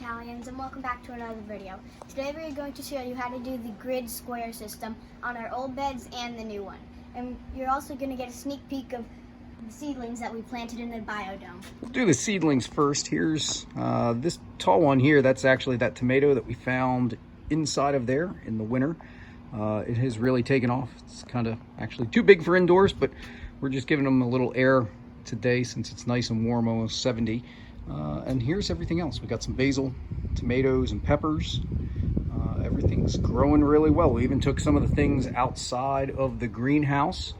Italians, and welcome back to another video. Today we are going to show you how to do the grid square system on our old beds and the new one. And you're also going to get a sneak peek of the seedlings that we planted in the biodome. We'll do the seedlings first. Here's this tall one here. That's actually that tomato that we found inside of there in the winter. It has really taken off. It's kind of actually too big for indoors, but we're just giving them a little air today since it's nice and warm, almost 70. And here's everything else. We got some basil, tomatoes, and peppers. Everything's growing really well. We even took some of the things outside of the greenhouse.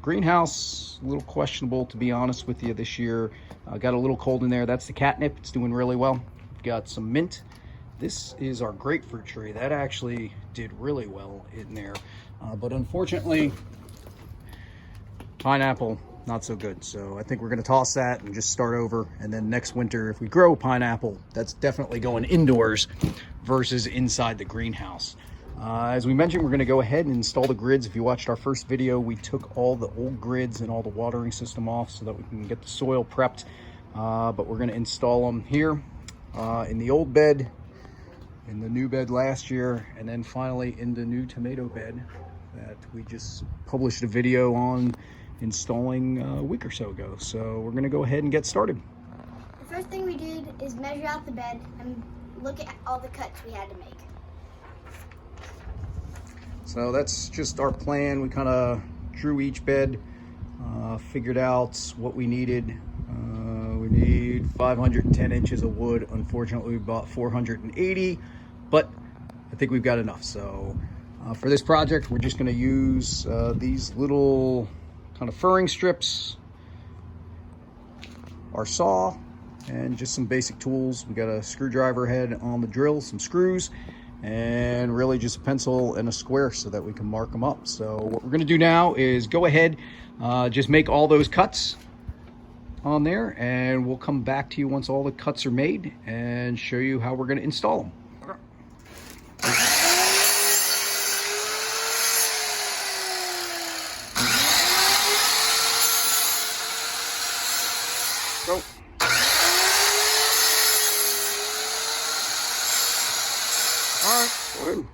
Greenhouse, a little questionable to be honest with you this year. Got a little cold in there. That's the catnip. It's doing really well. Got some mint. This is our grapefruit tree. That actually did really well in there. But unfortunately, pineapple, not so good. So I think we're going to toss that and just start over. And then next winter, if we grow pineapple, that's definitely going indoors versus inside the greenhouse. As we mentioned, we're going to go ahead and install the grids. If you watched our first video, we took all the old grids and all the watering system off so that we can get the soil prepped. But we're going to install them here in the old bed, in the new bed last year, and then finally in the new tomato bed that we just published a video on installing a week or so ago. So we're going to go ahead and get started. The first thing we did is measure out the bed and look at all the cuts we had to make. So that's just our plan. We kind of drew each bed, figured out what we needed. We need 510 inches of wood. Unfortunately, we bought 480, but I think we've got enough. So for this project, we're just going to use these little kind of furring strips, our saw, and just some basic tools. We got a screwdriver head on the drill, some screws, and really just a pencil and a square so that we can mark them up. So what we're going to do now is go ahead, just make all those cuts on there, and we'll come back to you once all the cuts are made and show you how we're going to install them. Go. All right, go ahead.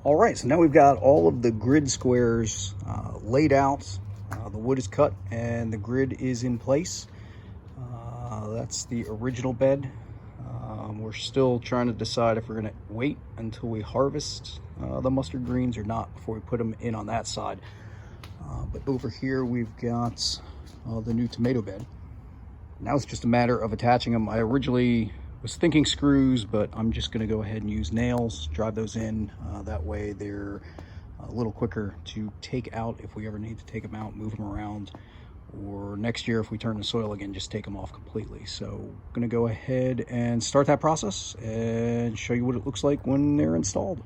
All right, so now we've got all of the grid squares laid out. The wood is cut and the grid is in place. That's the original bed. We're still trying to decide if we're gonna wait until we harvest the mustard greens or not before we put them in on that side. But over here we've got the new tomato bed. Now it's just a matter of attaching them. I originally was thinking screws, but I'm just going to go ahead and use nails, drive those in. That way they're a little quicker to take out if we ever need to take them out, move them around, or next year if we turn the soil again, just take them off completely. So I'm going to go ahead and start that process and show you what it looks like when they're installed.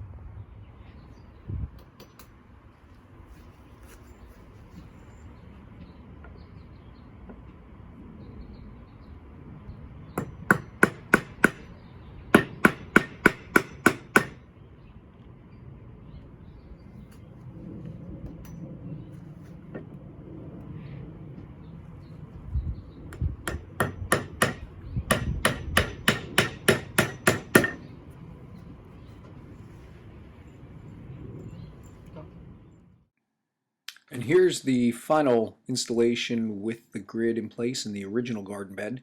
And here's the final installation with the grid in place in the original garden bed.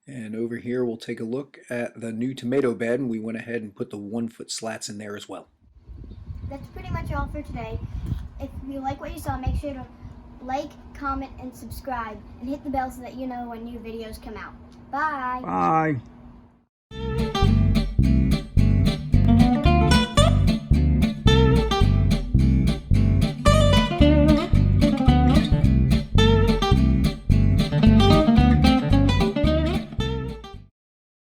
And over here we'll take a look at the new tomato bed, and we went ahead and put the 1-foot slats in there as well. That's pretty much all for today. If you like what you saw, make sure to like, comment, and subscribe, and hit the bell so that you know when new videos come out. Bye! Bye!